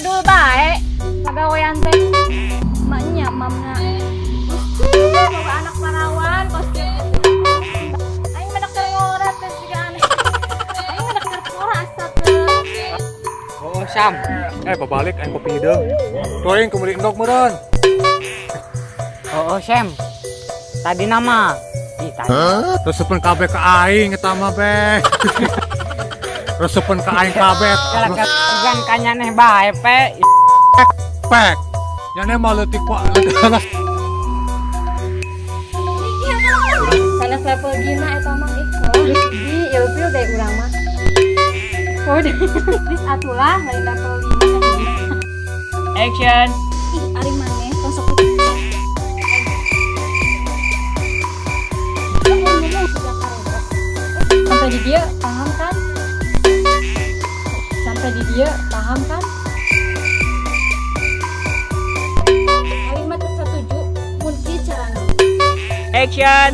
jadul baik pagawean teh maknya mamna boga anak parawan kostum aing menak ngorat teh juga aneh aing menak terpora asa teh. Oh Sam pabalik aing kopi hideung tuh aing kembali endok meureun. Oh Sam tadi nama resepen kabeh ka aing eta mah beh. Resepen ka aing kabeh gan kanyaneh bae pe pek nyane mah leutik ku sanes level gina eta mah di ilfil deh urang mah oh deh bis atulah lain level 5 action. ih ari maneh tong sok sampai di dia paham kan? Sampai di dia paham kan? Kalimat tersetuju kunci carana. Action.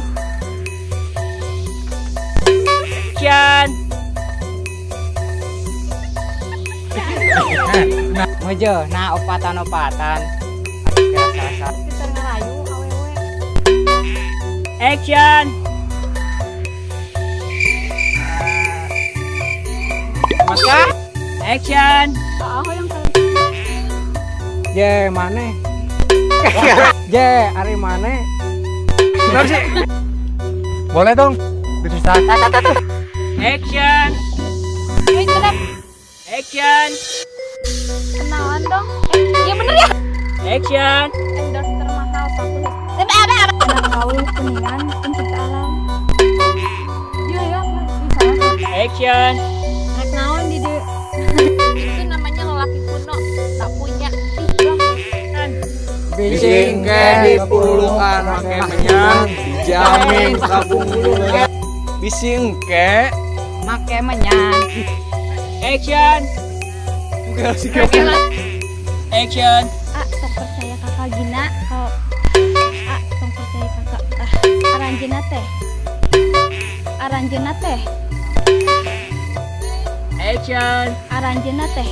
Action. Mojo, nah opatan-opatan. Kita ngerayu awewe. Action. Maka action. Aku yang Je maneh. Je ari maneh. boleh dong dipisah. Action. Action. kenalan dong. Iya bener ya. Action. Endorse termahal satu. Anak gaul kuningan pencipta alam. Iya bisa. Action. Rek naon di dia. Itu namanya lelaki kuno tak punya. Bising ke di puluhan make menyang dijamin kabung bulu. Bising ke make menyang. Action. Action. Tong percaya kakak Gina kalau tong percaya kakak aranjeuna teh Action. aranjeuna teh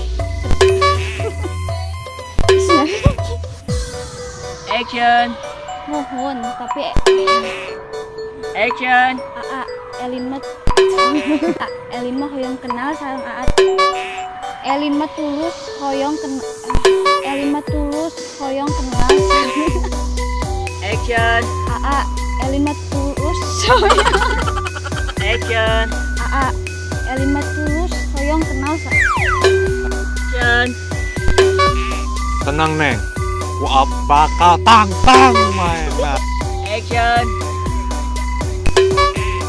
Action. muhun tapi Action. Elin mah hoyong kenal sareng Aat. Elin mah tulus hoyong kenal. Action. Elin mah tulus hoyong. Action. Elin mah tulus hoyong kenal Action. Tenang neng ku bakal tantang main. Action.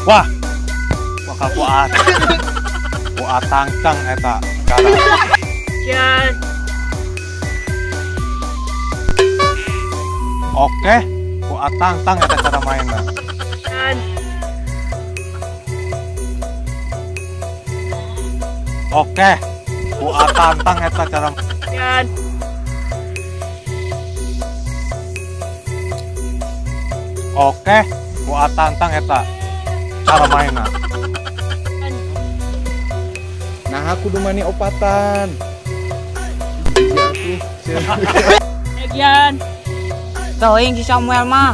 Wah bakal ku tangtang eta cara. Action. Oke ku tangtang eta cara mainna. Action. Oke ku tantang eta cara. Action. Oke ku tantang eta cara mainna. Nah aku dumani opatan. Action. Toing si Samuel mah.